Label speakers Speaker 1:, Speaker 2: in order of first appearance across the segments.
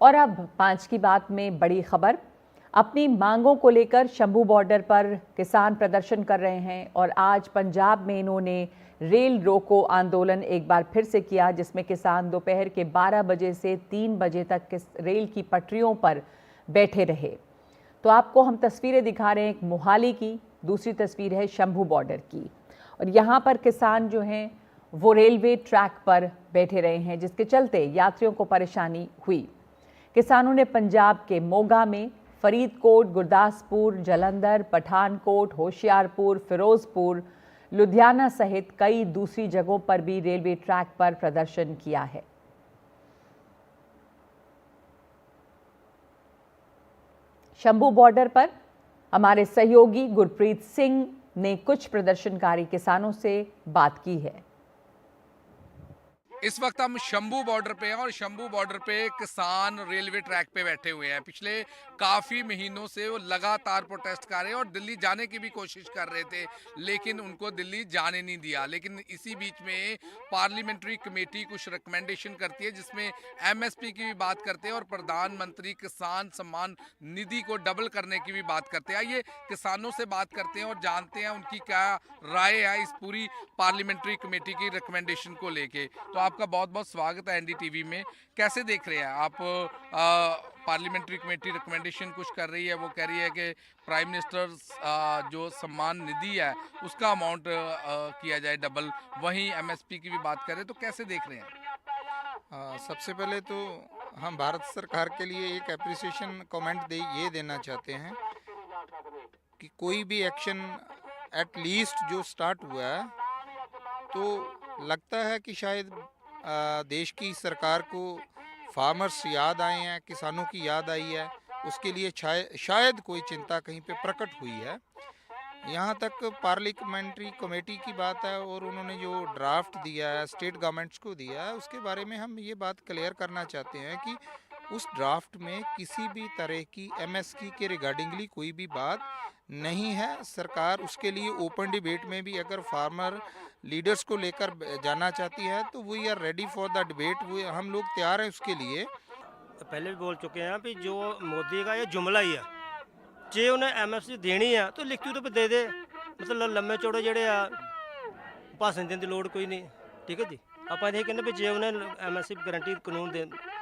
Speaker 1: और अब 5 की बात में बड़ी खबर। अपनी मांगों को लेकर शंभू बॉर्डर पर किसान प्रदर्शन कर रहे हैं और आज पंजाब में इन्होंने रेल रोको आंदोलन एक बार फिर से किया, जिसमें किसान दोपहर के 12 बजे से 3 बजे तक रेल की पटरियों पर बैठे रहे। तो आपको हम तस्वीरें दिखा रहे हैं, एक मोहाली की, दूसरी तस्वीर है शंभू बॉर्डर की। और यहाँ पर किसान जो हैं वो रेलवे ट्रैक पर बैठे रहे हैं, जिसके चलते यात्रियों को परेशानी हुई। किसानों ने पंजाब के मोगा में, फरीदकोट, गुरदासपुर, जालंधर, पठानकोट, होशियारपुर, फिरोजपुर, लुधियाना सहित कई दूसरी जगहों पर भी रेलवे ट्रैक पर प्रदर्शन किया है। शंभू बॉर्डर पर हमारे सहयोगी गुरप्रीत सिंह ने कुछ प्रदर्शनकारी किसानों से बात की है।
Speaker 2: इस वक्त हम शंभू बॉर्डर पे हैं और शंभू बॉर्डर पे किसान रेलवे ट्रैक पे बैठे हुए हैं। पिछले काफ़ी महीनों से वो लगातार प्रोटेस्ट कर रहे हैं और दिल्ली जाने की भी कोशिश कर रहे थे, लेकिन उनको दिल्ली जाने नहीं दिया। लेकिन इसी बीच में पार्लियामेंट्री कमेटी कुछ रिकमेंडेशन करती है, जिसमें एमएसपी की भी बात करते हैं और प्रधानमंत्री किसान सम्मान निधि को डबल करने की भी बात करते हैं। आइए किसानों से बात करते हैं और जानते हैं उनकी क्या राय है इस पूरी पार्लियामेंट्री कमेटी की रिकमेंडेशन को लेके। तो आपका बहुत बहुत स्वागत है एनडीटीवी में। कैसे देख रहे हैं आप पार्लियामेंट्री कमेटी रिकमेंडेशन कुछ कर रही है, वो कह रही है कि प्राइम मिनिस्टर जो सम्मान निधि है उसका अमाउंट किया जाए डबल, वहीं एमएसपी की भी बात करें, तो कैसे देख रहे हैं?
Speaker 3: सबसे पहले तो हम भारत सरकार के लिए एक एप्रिसिएशन कमेंट ये देना चाहते हैं कि कोई भी एक्शन एट लीस्ट जो स्टार्ट हुआ है, तो लगता है कि शायद देश की सरकार को फार्मर्स याद आए हैं, किसानों की याद आई है, उसके लिए शायद कोई चिंता कहीं पे प्रकट हुई है। यहाँ तक पार्लियामेंट्री कमेटी की बात है और उन्होंने जो ड्राफ्ट दिया है, स्टेट गवर्नमेंट्स को दिया है, उसके बारे में हम ये बात क्लियर करना चाहते हैं कि उस ड्राफ्ट में किसी भी तरह की एमएसपी के रिगार्डिंगली कोई भी बात नहीं है। सरकार उसके लिए ओपन डिबेट में भी अगर फार्मर लीडर्स को लेकर जाना चाहती है तो we are ready for the debate, हम लोग तैयार हैं उसके लिए।
Speaker 4: पहले भी बोल चुके हैं भी जो मोदी का ये जुमला ही है, जे उन्हें एमएसपी देनी है तो लिखती तो दे दे, मतलब लम्बे चौड़े जेडे आ भाषण देने की लोड़ कोई नहीं। ठीक है जी, आप ये कहते भी जे उन्हें एमएसपी गारंटी कानून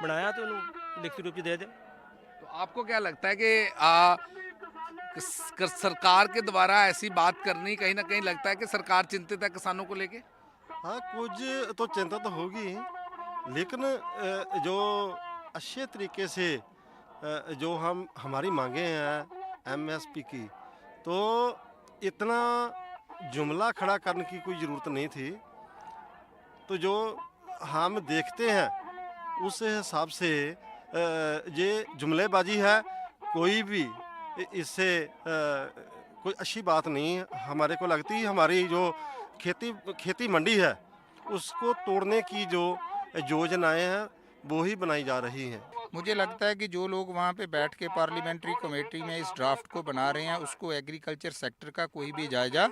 Speaker 4: बनाया तो उन्होंने लिखती रूप दे दे।
Speaker 2: तो आपको क्या लगता है कि सरकार के द्वारा ऐसी बात करनी, कहीं ना कहीं लगता है कि सरकार चिंतित है किसानों को लेके?
Speaker 5: हाँ, कुछ तो चिंता तो होगी, लेकिन जो अच्छे तरीके से जो हमारी मांगे हैं एमएसपी की, तो इतना जुमला खड़ा करने की कोई ज़रूरत नहीं थी। तो जो हम देखते हैं उस हिसाब से ये जुमलेबाजी है, कोई भी इससे कोई अच्छी बात नहीं हमारे को लगती। हमारी जो खेती मंडी है उसको तोड़ने की जो योजनाएं हैं वो ही बनाई जा रही हैं।
Speaker 3: मुझे लगता है कि जो लोग वहाँ पे बैठ के पार्लियामेंट्री कमेटी में इस ड्राफ्ट को बना रहे हैं, उसको एग्रीकल्चर सेक्टर का कोई भी जायजा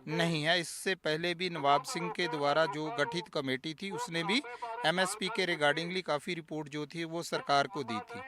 Speaker 3: नहीं है। इससे पहले भी नवाब सिंह के द्वारा जो गठित कमेटी थी, उसने भी एमएसपी के रिगार्डिंगली काफ़ी रिपोर्ट जो थी वो सरकार को दी थी।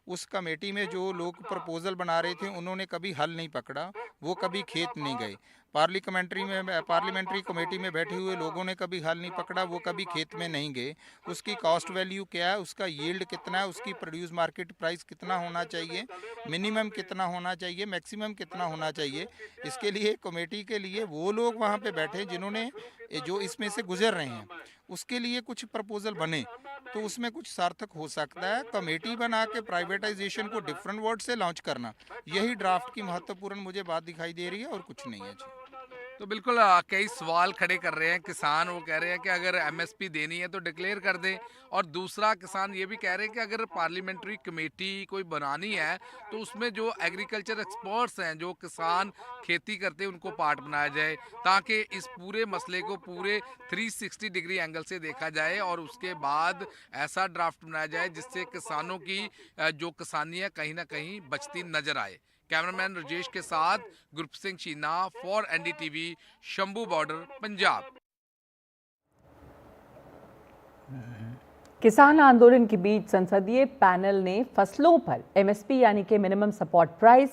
Speaker 3: उस कमेटी में जो लोग प्रपोजल बना रहे थे उन्होंने कभी हल नहीं पकड़ा, वो कभी खेत नहीं गए। पार्लियामेंट्री कमेटी में बैठे हुए लोगों ने कभी हल नहीं पकड़ा, वो कभी खेत में नहीं गए। उसकी कॉस्ट वैल्यू क्या है, उसका यील्ड कितना है, उसकी प्रोड्यूस मार्केट प्राइस कितना होना चाहिए, मिनिमम कितना होना चाहिए, मैक्सिमम कितना होना चाहिए, इसके लिए कमेटी के लिए वो लोग वहाँ पे बैठे जिन्होंने जो इसमें से गुजर रहे हैं, उसके लिए कुछ प्रपोजल बने तो उसमें कुछ सार्थक हो सकता है। कमेटी बना के प्राइवेटाइजेशन को डिफरेंट वर्ड से लॉन्च करना, यही ड्राफ्ट की महत्वपूर्ण मुझे बात दिखाई दे रही है और कुछ नहीं है जी।
Speaker 2: तो बिल्कुल कई सवाल खड़े कर रहे हैं किसान। वो कह रहे हैं कि अगर एमएसपी देनी है तो डिक्लेयर कर दें, और दूसरा किसान ये भी कह रहे हैं कि अगर पार्लियामेंट्री कमेटी कोई बनानी है तो उसमें जो एग्रीकल्चर एक्सपर्ट्स हैं, जो किसान खेती करते हैं, उनको पार्ट बनाया जाए, ताकि इस पूरे मसले को पूरे 360 डिग्री एंगल से देखा जाए और उसके बाद ऐसा ड्राफ्ट बनाया जाए जिससे किसानों की जो किसानी है कहीं ना कहीं बचती नजर आए। कैमरामैन राजेश के साथ गुरप्रीत सिंह चीना for NDTV, Shambhu border, Punjab.
Speaker 1: किसान आंदोलन के बीच संसदीय पैनल ने फसलों पर एमएसपी यानी कि मिनिमम सपोर्ट प्राइस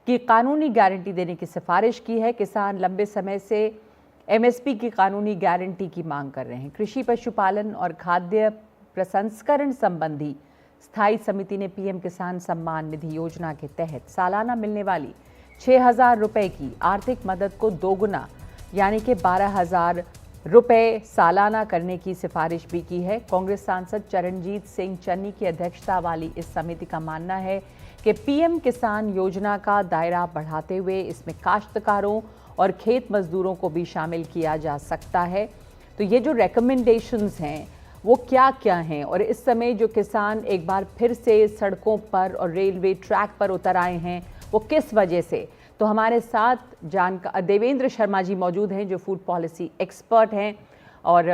Speaker 1: की कानूनी गारंटी देने की सिफारिश की है। किसान लंबे समय से एमएसपी की कानूनी गारंटी की मांग कर रहे हैं। कृषि, पशुपालन और खाद्य प्रसंस्करण संबंधी स्थायी समिति ने पीएम किसान सम्मान निधि योजना के तहत सालाना मिलने वाली 6,000 रुपए की आर्थिक मदद को दोगुना यानी कि 12,000 रुपए सालाना करने की सिफारिश भी की है। कांग्रेस सांसद चरणजीत सिंह चन्नी की अध्यक्षता वाली इस समिति का मानना है कि पीएम किसान योजना का दायरा बढ़ाते हुए इसमें काश्तकारों और खेत मजदूरों को भी शामिल किया जा सकता है। तो ये जो रेकमेंडेशंस हैं वो क्या क्या हैं और इस समय जो किसान एक बार फिर से सड़कों पर और रेलवे ट्रैक पर उतर आए हैं वो किस वजह से? तो हमारे साथ देवेंद्र शर्मा जी मौजूद हैं जो फूड पॉलिसी एक्सपर्ट हैं। और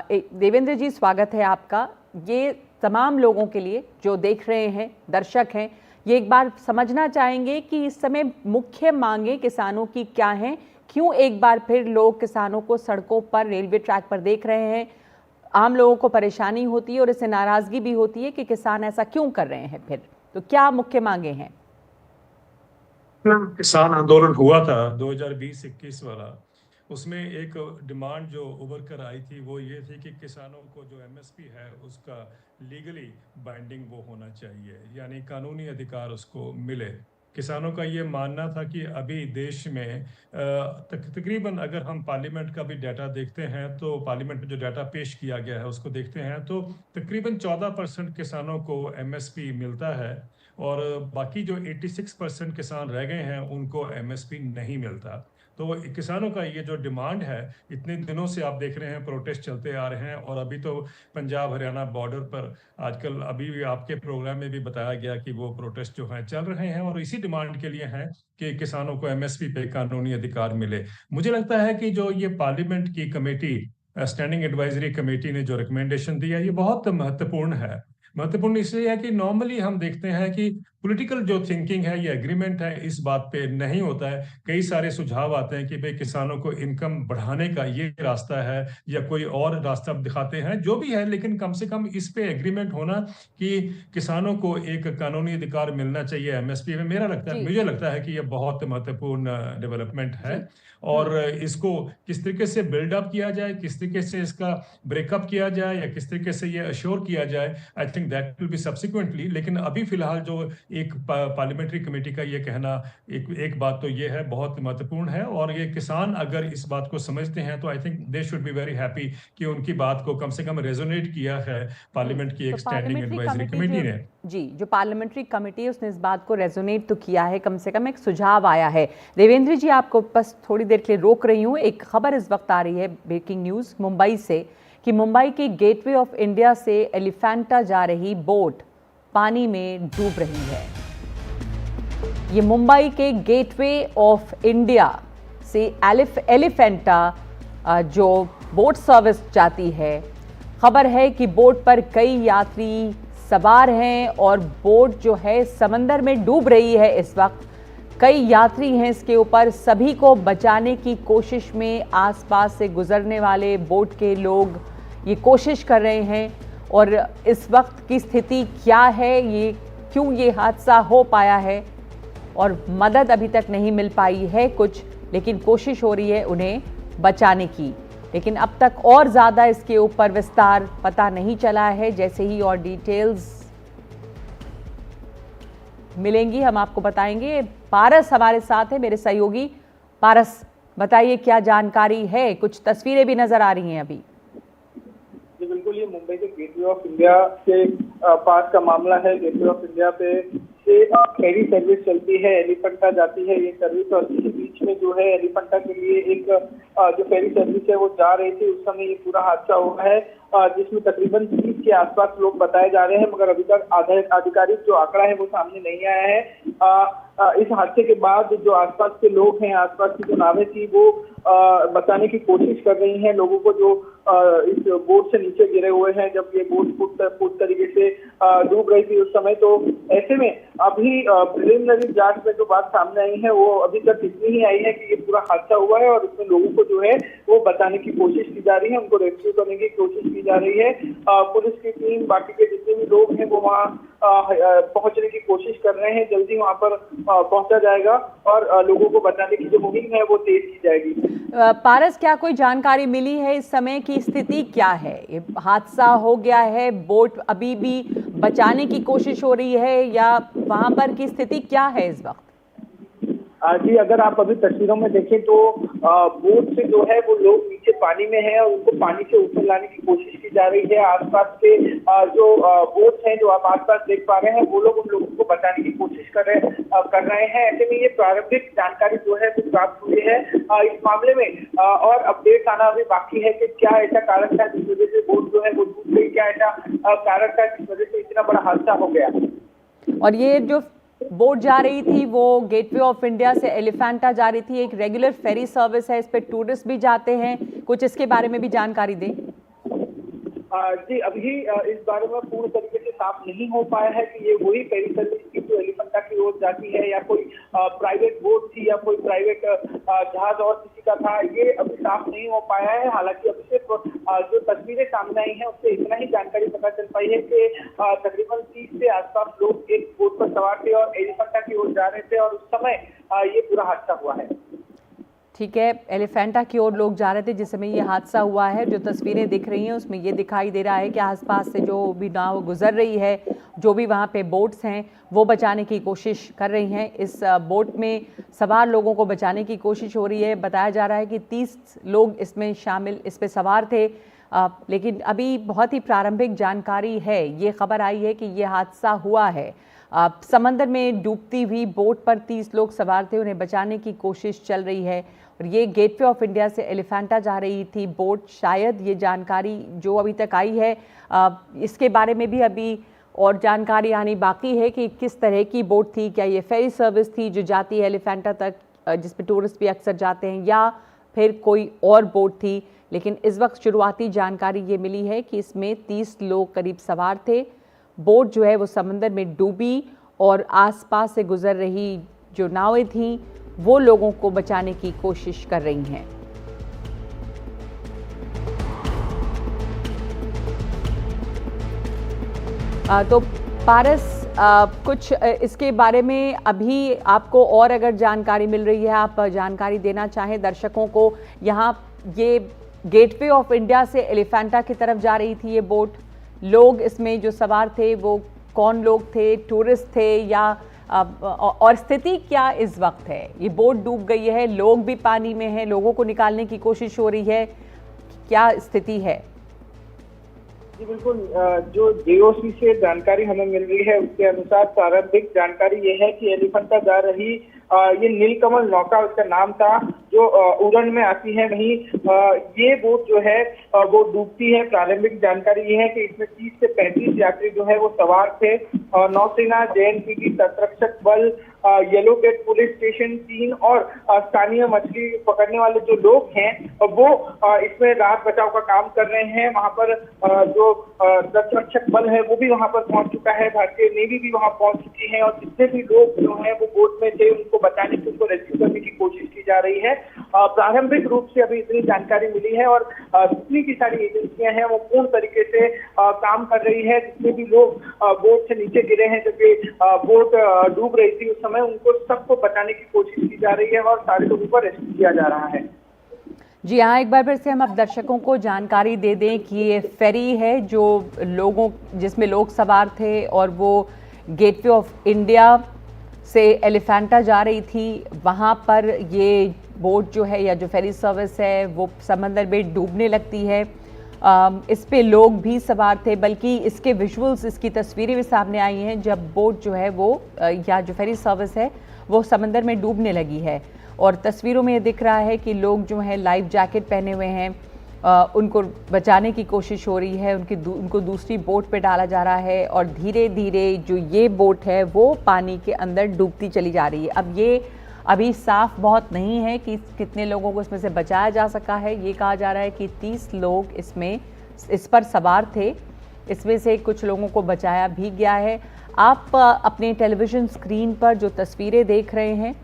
Speaker 1: देवेंद्र जी, स्वागत है आपका। ये तमाम लोगों के लिए जो देख रहे हैं, दर्शक हैं, ये एक बार समझना चाहेंगे कि इस समय मुख्य मांगें किसानों की क्या हैं, क्यों एक बार फिर लोग किसानों को सड़कों पर, रेलवे ट्रैक पर देख रहे हैं। आम लोगों को परेशानी होती है और इससे नाराजगी भी होती है कि किसान ऐसा क्यों कर रहे हैं फिर, तो क्या मुख्य मांगे हैं?
Speaker 6: किसान आंदोलन हुआ था 2020-21 वाला, उसमें एक डिमांड जो उभर कर आई थी वो ये थी कि किसानों को जो एमएसपी है उसका लीगली बाइंडिंग वो होना चाहिए, यानी कानूनी अधिकार उसको मिले। किसानों का ये मानना था कि अभी देश में तकरीबन अगर हम पार्लियामेंट का भी डाटा देखते हैं तो पार्लियामेंट में जो डाटा पेश किया गया है उसको देखते हैं तो तकरीबन 14% किसानों को एमएसपी मिलता है और बाकी जो 86% किसान रह गए हैं उनको एमएसपी नहीं मिलता। तो किसानों का ये जो डिमांड है, इतने दिनों से आप देख रहे हैं प्रोटेस्ट चलते आ रहे हैं और अभी तो पंजाब हरियाणा बॉर्डर पर आजकल अभी भी आपके प्रोग्राम में भी बताया गया कि वो प्रोटेस्ट जो हैं चल रहे हैं और इसी डिमांड के लिए हैं कि किसानों को एमएसपी पे कानूनी अधिकार मिले। मुझे लगता है कि जो ये पार्लियामेंट की कमेटी, स्टैंडिंग एडवाइजरी कमेटी ने जो रिकमेंडेशन दिया ये बहुत महत्वपूर्ण है। महत्वपूर्ण इसलिए है कि नॉर्मली हम देखते हैं कि पॉलिटिकल जो थिंकिंग है, ये एग्रीमेंट है, इस बात पे नहीं होता है। कई सारे सुझाव आते हैं कि भाई किसानों को इनकम बढ़ाने का ये रास्ता है या कोई और रास्ता दिखाते हैं, जो भी है, लेकिन कम से कम इस पे एग्रीमेंट होना कि किसानों को एक कानूनी अधिकार मिलना चाहिए एमएसपी में। मुझे लगता है कि ये बहुत महत्वपूर्ण डेवलपमेंट है और इसको किस तरीके से बिल्डअप किया जाए, किस तरीके से इसका ब्रेकअप किया जाए या किस तरीके से ये अश्योर किया जाए, I think that will be subsequently. लेकिन अभी फिलहाल जो एक पार्लियामेंट्री कमेटी का ये कहना, एक बात तो ये है बहुत महत्वपूर्ण है और ये किसान अगर इस बात को समझते हैं तो I think they should be very happy कि उनकी बात को कम से कम रेजोनेट किया है पार्लियामेंट की एक स्टैंडिंग एडवाइजरी कमेटी ने।
Speaker 1: जी, जो पार्लियामेंट्री कमेटी है उसने इस बात को रेजोनेट तो किया है, कम से कम एक सुझाव आया है। देवेंद्र जी, आपको बस थोड़ी देर के लिए रोक रही हूँ। एक खबर इस वक्त आ रही है, ब्रेकिंग न्यूज़ मुंबई से, कि मुंबई के गेटवे ऑफ इंडिया से एलिफेंटा जा रही बोट पानी में डूब रही है। ये मुंबई के गेटवे ऑफ इंडिया से एलिफेंटा जो बोट सर्विस जाती है, खबर है कि बोट पर कई यात्री सवार हैं और बोट जो है समंदर में डूब रही है इस वक्त। कई यात्री हैं इसके ऊपर, सभी को बचाने की कोशिश में आसपास से गुजरने वाले बोट के लोग ये कोशिश कर रहे हैं। और इस वक्त की स्थिति क्या है, ये क्यों ये हादसा हो पाया है और मदद अभी तक नहीं मिल पाई है कुछ, लेकिन कोशिश हो रही है उन्हें बचाने की। लेकिन अब तक और ज़्यादा इसके ऊपर विस्तार पता नहीं चला है। जैसे ही और डिटेल्स मिलेंगी हम आपको बताएंगे। पारस हमारे साथ है, मेरे सहयोगी। पारस, बताइए क्या जानकारी है? कुछ तस्वीरें भी नजर आ रही हैं अभी।
Speaker 7: जी बिल्कुल, ये मुंबई के गेटवे ऑफ इंडिया के पास का मामला है। गेटवे ऑफ इंडिया पे से फेरी सर्विस चलती है, एलिफेंटा जाती है ये सर्विस, और इसी बीच में जो है एलिफेंटा के लिए एक जो फेरी सर्विस है वो जा रही थी, उस समय ये पूरा हादसा हुआ है जिसमें तकरीबन 30 के आसपास लोग बताए जा रहे हैं, मगर अभी तक आधिकारिक जो आंकड़ा है वो सामने नहीं आया है। इस हादसे के बाद जो आसपास के लोग हैं, आसपास की जो नावें थी वो बचाने की कोशिश कर रही हैं लोगों को जो इस बोट से नीचे गिरे हुए हैं। जब ये बोट पूरी तरीके से डूब रही थी उस समय, तो ऐसे में अभी प्रिलिमिनरी जांच में जो बात सामने आई है वो अभी तक इतनी ही आई है कि ये पूरा हादसा हुआ है और उसमें लोगों को जो है वो बचाने की कोशिश की जा रही है, उनको रेस्क्यू करने की कोशिश की जा रही है। पुलिस की टीम, बाकी के जितने भी लोग हैं वो वहाँ पहुंचने की कोशिश कर रहे हैं। जल्दी वहाँ पर पहुंचा जाएगा और लोगों को बचाने की जो मुहिम है वो तेज की जाएगी।
Speaker 1: पारस, क्या कोई जानकारी मिली है इस समय की स्थिति क्या है? ये हादसा हो गया है, बोट अभी भी बचाने की कोशिश हो रही है या वहां पर की स्थिति क्या है इस वक्त?
Speaker 7: जी, अगर आप अभी तस्वीरों में देखें तो बोट से जो है वो लोग नीचे पानी में हैं और उनको पानी से ऊपर लाने की कोशिश की जा रही है। आसपास के जो बोट्स हैं जो आप आसपास देख पा रहे हैं वो लोग उन लोगों को बचाने की कोशिश कर रहे हैं। ऐसे में ये प्रारंभिक जानकारी जो है वो प्राप्त हुई है इस मामले में, और अपडेट आना अभी बाकी है कि क्या ऐसा कारण था जिस वजह से बोट जो है वो डूब गई, क्या ऐसा कारण था जिस वजह से इतना बड़ा हादसा हो गया।
Speaker 1: और ये जो बोट जा रही थी वो गेटवे ऑफ इंडिया से एलिफेंटा जा रही थी, एक रेगुलर फेरी सर्विस है, इस पे टूरिस्ट भी जाते हैं, कुछ इसके बारे में भी जानकारी दें।
Speaker 7: जी, अभी इस बारे में पूर्ण तरीके से साफ नहीं हो पाया है कि ये वही फेरी सर्विस थी जो एलिफेंटा की ओर जाती है या कोई प्राइवेट बोट थी या कोई प्राइवेट जहाज और किसी का था, ये अभी साफ नहीं हो पाया है। हालांकि अभी सिर्फ जो तस्वीरें सामने आई हैं उससे इतना ही जानकारी पता चल पाई है कि तकरीबन 30 से आसपास लोग एक बोट पर सवार थे और एलिफेंटा की ओर जा रहे थे और उस समय ये पूरा हादसा हुआ है।
Speaker 1: ठीक है, एलिफेंटा की ओर लोग जा रहे थे जिस समय ये हादसा हुआ है। जो तस्वीरें दिख रही हैं उसमें ये दिखाई दे रहा है कि आसपास से जो भी नाव गुजर रही है, जो भी वहाँ पे बोट्स हैं वो बचाने की कोशिश कर रही हैं। इस बोट में सवार लोगों को बचाने की कोशिश हो रही है। बताया जा रहा है कि 30 लोग इसमें शामिल, इस पे सवार थे, लेकिन अभी बहुत ही प्रारंभिक जानकारी है। ये खबर आई है कि ये हादसा हुआ है। समंदर में डूबती हुई बोट पर 30 लोग सवार थे, उन्हें बचाने की कोशिश चल रही है। और ये गेटवे ऑफ इंडिया से एलिफेंटा जा रही थी बोट, शायद ये जानकारी जो अभी तक आई है, इसके बारे में भी अभी और जानकारी आनी बाकी है कि किस तरह की बोट थी। क्या ये फेरी सर्विस थी जो जाती है एलिफेंटा तक, जिस पे टूरिस्ट भी अक्सर जाते हैं, या फिर कोई और बोट थी। लेकिन इस वक्त शुरुआती जानकारी ये मिली है कि इसमें 30 लोग करीब सवार थे। बोट जो है वो समंदर में डूबी और आसपास से गुजर रही जो नावें थीं वो लोगों को बचाने की कोशिश कर रही हैं। तो पारस, कुछ इसके बारे में अभी आपको और अगर जानकारी मिल रही है, आप जानकारी देना चाहें दर्शकों को। यहाँ ये गेटवे ऑफ इंडिया से एलिफेंटा की तरफ जा रही थी ये बोट, लोग इसमें जो सवार थे वो कौन लोग थे, टूरिस्ट थे या और स्थिति क्या इस वक्त है? ये बोट डूब गई है, लोग भी पानी में हैं, लोगों को निकालने की कोशिश हो रही है, क्या स्थिति है?
Speaker 7: जी बिल्कुल, जो जेओसी से जानकारी हमें मिल रही है उसके अनुसार प्रारंभिक जानकारी ये है कि एलिफेंटा जा रही ये नीलकमल नौका उसका नाम था जो उड़न में आती है, वहीं ये बोट जो है वो डूबती है। प्रारंभिक जानकारी ये है कि इसमें 30 से 35 यात्री जो है वो सवार थे। नौसेना, जेएनपीटी, तटरक्षक बल, येलो गेट पुलिस स्टेशन 3 और स्थानीय मछली पकड़ने वाले जो लोग हैं वो इसमें राहत बचाव का काम कर रहे हैं। वहां पर जो तटरक्षक बल है वो भी वहां पर पहुंच चुका है, भारतीय नेवी भी वहां पहुंच चुकी है और जितने भी लोग जो हैं वो बोट में थे उनको बचाने की, उनको रेस्क्यू करने की कोशिश की जा रही है। प्रारंभिक रूप से अभी इतनी जानकारी मिली है और जितनी की सारी एजेंसियां हैं वो पूर्ण तरीके से काम कर रही है। जितने भी लोग बोट से नीचे गिरे हैं जबकि बोट डूब रही थी उस समय, उनको सबको बचाने की कोशिश की जा रही है और सारे लोगों को रेस्क्यू किया जा रहा है।
Speaker 1: जी हाँ, एक बार फिर से हम अब दर्शकों को जानकारी दे दें कि ये फेरी है जो जिसमें लोग सवार थे और वो गेटवे ऑफ इंडिया से एलिफेंटा जा रही थी। वहाँ पर ये बोट जो है या जो फेरी सर्विस है वो समंदर में डूबने लगती है। इस पे लोग भी सवार थे, बल्कि इसके विजुअल्स, इसकी तस्वीरें भी सामने आई हैं जब बोट जो है वो या जो फेरी सर्विस है वो समंदर में डूबने लगी है। और तस्वीरों में ये दिख रहा है कि लोग जो हैं लाइफ जैकेट पहने हुए हैं, उनको बचाने की कोशिश हो रही है, उनको दूसरी बोट पे डाला जा रहा है और धीरे धीरे जो ये बोट है वो पानी के अंदर डूबती चली जा रही है। अब ये अभी साफ बहुत नहीं है कि कितने लोगों को इसमें से बचाया जा सका है। ये कहा जा रहा है कि 30 लोग इस पर सवार थे, इसमें से कुछ लोगों को बचाया भी गया है। आप अपने टेलीविज़न स्क्रीन पर जो तस्वीरें देख रहे हैं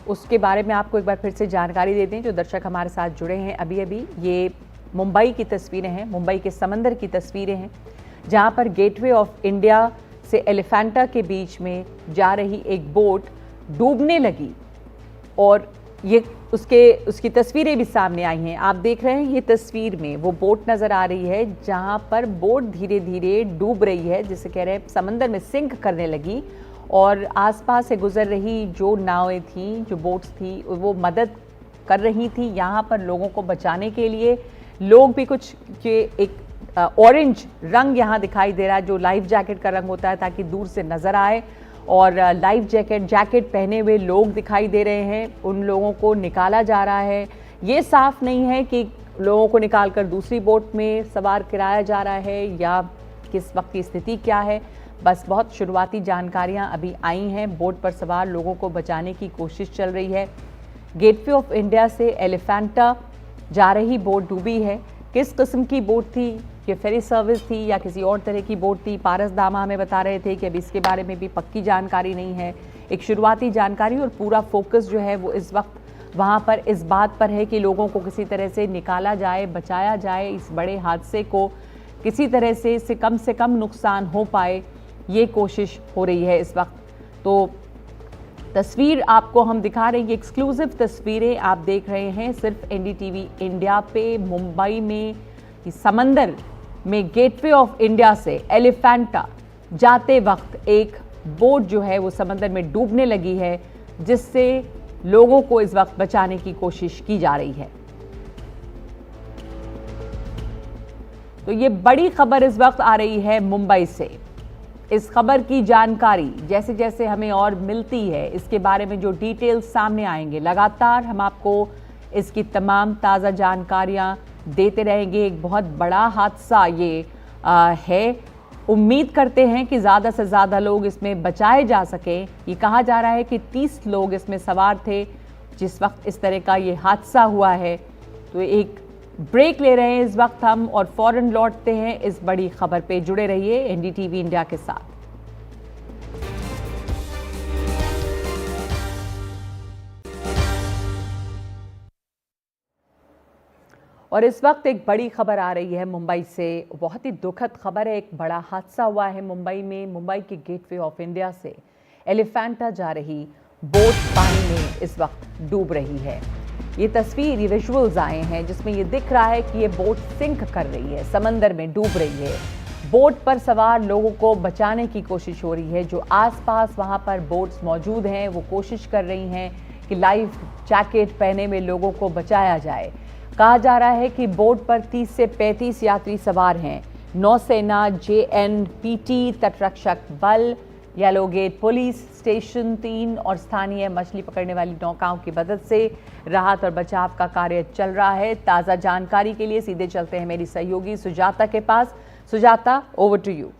Speaker 1: उसके बारे में आपको एक बार फिर से जानकारी दे दें जो दर्शक हमारे साथ जुड़े हैं अभी अभी। ये मुंबई की तस्वीरें हैं, मुंबई के समंदर की तस्वीरें हैं, जहां पर गेटवे ऑफ इंडिया से एलिफेंटा के बीच में जा रही एक बोट डूबने लगी और ये उसकी तस्वीरें भी सामने आई हैं। आप देख रहे हैं ये तस्वीर में वो बोट नज़र आ रही है जहां पर बोट धीरे धीरे डूब रही है, जिसे कह रहे हैं समंदर में सिंक करने लगी और आसपास से गुजर रही जो नावें थी, जो बोट्स थी, वो मदद कर रही थी यहाँ पर लोगों को बचाने के लिए। लोग भी कुछ के एक ऑरेंज रंग यहाँ दिखाई दे रहा है जो लाइफ जैकेट का रंग होता है ताकि दूर से नज़र आए, और लाइफ जैकेट पहने हुए लोग दिखाई दे रहे हैं। उन लोगों को निकाला जा रहा है। ये साफ नहीं है कि लोगों को निकालकर दूसरी बोट में सवार कराया जा रहा है या किस वक्त की स्थिति क्या है। बस बहुत शुरुआती जानकारियां अभी आई हैं। बोट पर सवार लोगों को बचाने की कोशिश चल रही है। गेटवे ऑफ इंडिया से एलिफेंटा जा रही बोट डूबी है। किस किस्म की बोट थी, ये फेरी सर्विस थी या किसी और तरह की बोट थी, पारस दामा हमें बता रहे थे कि अभी इसके बारे में भी पक्की जानकारी नहीं है। एक शुरुआती जानकारी और पूरा फोकस जो है वो इस वक्त वहाँ पर इस बात पर है कि लोगों को किसी तरह से निकाला जाए, बचाया जाए, इस बड़े हादसे को किसी तरह से कम नुकसान हो पाए, ये कोशिश हो रही है इस वक्त। तो तस्वीर आपको हम दिखा रहे हैं, एक्सक्लूसिव तस्वीरें आप देख रहे हैं सिर्फ एनडीटीवी इंडिया पे। मुंबई में समंदर में गेटवे ऑफ इंडिया से एलिफेंटा जाते वक्त एक बोट जो है वो समंदर में डूबने लगी है, जिससे लोगों को इस वक्त बचाने की कोशिश की जा रही है। तो ये बड़ी खबर इस वक्त आ रही है मुंबई से। इस खबर की जानकारी जैसे जैसे हमें और मिलती है, इसके बारे में जो डिटेल्स सामने आएंगे, लगातार हम आपको इसकी तमाम ताज़ा जानकारियां देते रहेंगे। एक बहुत बड़ा हादसा ये है। उम्मीद करते हैं कि ज़्यादा से ज़्यादा लोग इसमें बचाए जा सकें। ये कहा जा रहा है कि 30 लोग इसमें सवार थे जिस वक्त इस तरह का ये हादसा हुआ है। तो एक ब्रेक ले रहे हैं इस वक्त हम और फौरन लौटते हैं इस बड़ी खबर पे। जुड़े रहिए एनडीटीवी इंडिया के साथ। और इस वक्त एक बड़ी खबर आ रही है मुंबई से। बहुत ही दुखद खबर है। एक बड़ा हादसा हुआ है मुंबई में। मुंबई के गेटवे ऑफ इंडिया से एलिफेंटा जा रही बोट पानी में इस वक्त डूब रही है। ये तस्वीर, ये विजुअल्स आए हैं जिसमें ये दिख रहा है कि ये बोट सिंक कर रही है, समंदर में डूब रही है। बोट पर सवार लोगों को बचाने की कोशिश हो रही है। जो आसपास वहाँ पर बोट्स मौजूद हैं वो कोशिश कर रही हैं कि लाइफ जैकेट पहने में लोगों को बचाया जाए। कहा जा रहा है कि बोट पर 30 से 35 यात्री सवार हैं। नौसेना, जेएनपीटी, तटरक्षक बल, येलो गेट पुलिस स्टेशन 3 और स्थानीय मछली पकड़ने वाली नौकाओं की मदद से राहत और बचाव का कार्य चल रहा है। ताज़ा जानकारी के लिए सीधे चलते हैं मेरी सहयोगी सुजाता के पास। Sujata, over to you.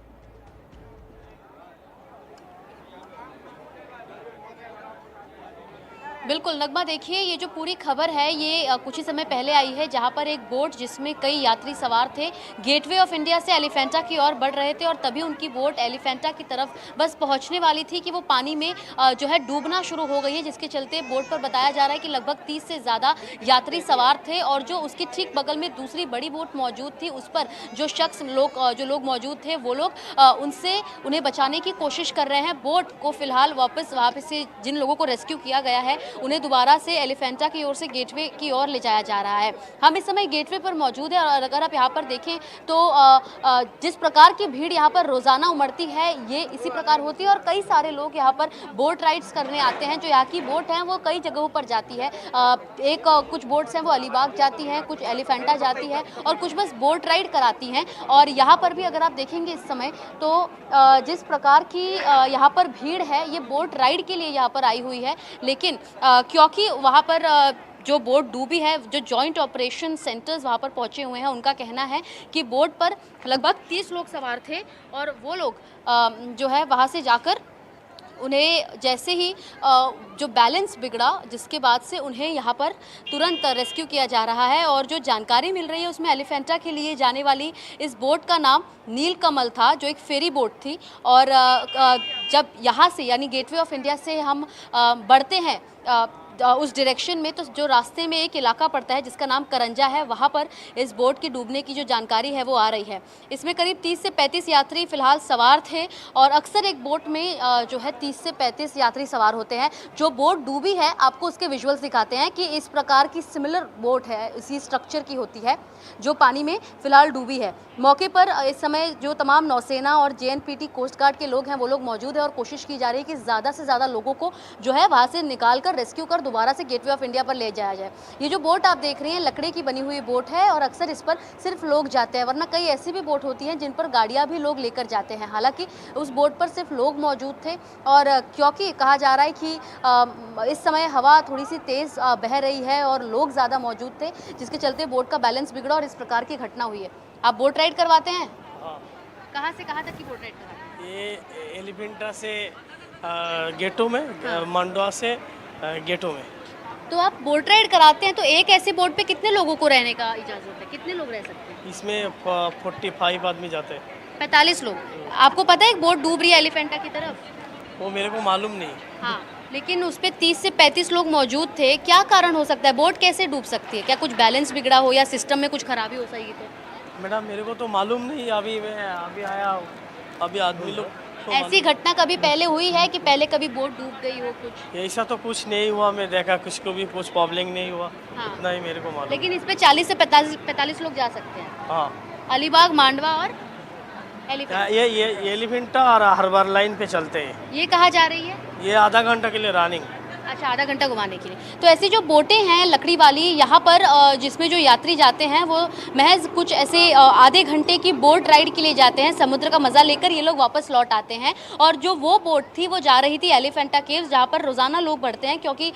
Speaker 8: बिल्कुल नगमा, देखिए ये जो पूरी खबर है ये कुछ ही समय पहले आई है, जहां पर एक बोट जिसमें कई यात्री सवार थे गेटवे ऑफ इंडिया से एलिफेंटा की ओर बढ़ रहे थे और तभी उनकी बोट एलिफेंटा की तरफ बस पहुंचने वाली थी कि वो पानी में जो है डूबना शुरू हो गई है, जिसके चलते बोट पर बताया जा रहा है कि लगभग 30 से ज़्यादा यात्री सवार थे और जो उसके ठीक बगल में दूसरी बड़ी बोट मौजूद थी उस पर जो लोग मौजूद थे वो लोग उनसे उन्हें बचाने की कोशिश कर रहे हैं। बोट को फिलहाल वापस वहाँ से जिन लोगों को रेस्क्यू किया गया है उन्हें दोबारा से एलिफेंटा की ओर से गेटवे की ओर ले जाया जा रहा है। हम इस समय गेटवे पर मौजूद है और अगर आप यहाँ पर देखें तो जिस प्रकार की भीड़ यहाँ पर रोजाना उमड़ती है ये इसी प्रकार होती है और कई सारे लोग यहाँ पर बोट राइड्स करने आते हैं। जो यहाँ की बोट हैं वो कई जगहों पर जाती है। कुछ बोट्स हैं वो अलीबाग जाती हैं, कुछ एलिफेंटा जाती है और कुछ बस बोट राइड कराती हैं। और यहाँ पर भी अगर आप देखेंगे इस समय तो जिस प्रकार की यहाँ पर भीड़ है ये बोट राइड के लिए यहाँ पर आई हुई है, लेकिन क्योंकि वहाँ पर जो बोट डूबी है, जो जॉइंट ऑपरेशन सेंटर्स वहाँ पर पहुँचे हुए हैं उनका कहना है कि बोट पर लगभग 30 लोग सवार थे और वो लोग जो है वहाँ से जाकर उन्हें जैसे ही जो बैलेंस बिगड़ा, जिसके बाद से उन्हें यहाँ पर तुरंत रेस्क्यू किया जा रहा है। और जो जानकारी मिल रही है उसमें एलिफेंटा के लिए जाने वाली इस बोट का नाम नीलकमल था, जो एक फेरी बोट थी। और जब यहाँ से यानी गेटवे ऑफ इंडिया से हम बढ़ते हैं उस डायरेक्शन में, तो जो रास्ते में एक इलाका पड़ता है जिसका नाम करंजा है, वहाँ पर इस बोट की डूबने की जो जानकारी है वो आ रही है। इसमें करीब 30 से 35 यात्री फिलहाल सवार थे और अक्सर एक बोट में जो है 30 से 35 यात्री सवार होते हैं। जो बोट डूबी है आपको उसके विजुअल्स दिखाते हैं कि इस प्रकार की सिमिलर बोट है, इसी स्ट्रक्चर की होती है जो पानी में फिलहाल डूबी है। मौके पर इस समय जो तमाम नौसेना और JNPT कोस्ट गार्ड के लोग हैं वो लोग मौजूद है और कोशिश की जा रही है कि ज़्यादा से ज़्यादा लोगों को जो है वहाँ से निकाल कर रेस्क्यू कर दोबारा से गेटवे ऑफ इंडिया पर ले जाया जाए। ये जो बोट आप देख रही हैं लकड़ी की बनी हुई बोट है और अक्सर इस पर सिर्फ लोग जाते हैं, वरना कई ऐसी भी बोट होती हैं जिन पर गाड़ियाँ भी लोग लेकर जाते हैं। हालांकि उस बोट पर सिर्फ लोग मौजूद थे और क्योंकि कहा जा रहा है कि इस समय हवा थोड़ी सी तेज़ बह रही है और लोग ज़्यादा मौजूद थे, जिसके चलते बोट का बैलेंस बिगड़ा और इस प्रकार की घटना हुई है। आप बोट राइड करवाते हैं?
Speaker 4: हाँ।
Speaker 8: कहाँ से कहाँ तक की बोट राइड करवाते हैं?
Speaker 4: ये एलिफेंटा से गेटो में, मांडवा से गेटो में।
Speaker 8: तो आप बोट राइड कराते हैं तो एक ऐसी बोट पे कितने लोगों को रहने का इजाज़त है? कितने लोग रह सकते हैं?
Speaker 4: इसमें 45 आदमी जाते हैं।
Speaker 8: 45 लोग। आपको पता है एक बोट डूब रही है एलिफेंटा की तरफ?
Speaker 4: वो मेरे को मालूम नहीं।
Speaker 8: हाँ, लेकिन उस पे 30 से 35 लोग मौजूद थे। क्या कारण हो सकता है? बोट कैसे डूब सकती है? क्या कुछ बैलेंस बिगड़ा हो या सिस्टम में कुछ खराबी हो सकती है?
Speaker 4: मैडम मेरे को तो मालूम नहीं, अभी आया हूँ, अभी आदमी लोग तो
Speaker 8: ऐसी घटना कभी पहले हुई है कि पहले कभी बोट डूब गई हो कुछ?
Speaker 4: ऐसा तो कुछ नहीं हुआ, मैं देखा कुछ को भी कुछ प्रॉब्लम नहीं हुआ।
Speaker 8: हाँ।
Speaker 4: इतना ही मेरे को मालूम।
Speaker 8: लेकिन इस पे 40 से 45 लोग जा सकते हैं।
Speaker 4: हाँ,
Speaker 8: अलीबाग, मांडवा और एलिफेंटा।
Speaker 4: ये एलिफेंटा और हार्बर लाइन पे चलते हैं।
Speaker 8: ये कहाँ जा रही है?
Speaker 4: ये आधा घंटा के लिए रनिंग।
Speaker 8: अच्छा, आधा घंटा घुमाने के लिए। तो ऐसी जो बोटें हैं लकड़ी वाली यहाँ पर जिसमें जो यात्री जाते हैं वो महज कुछ ऐसे आधे घंटे की बोट राइड के लिए जाते हैं, समुद्र का मज़ा लेकर ये लोग वापस लौट आते हैं। और जो वो बोट थी वो जा रही थी एलिफेंटा केव्स, जहाँ पर रोज़ाना लोग बढ़ते हैं, क्योंकि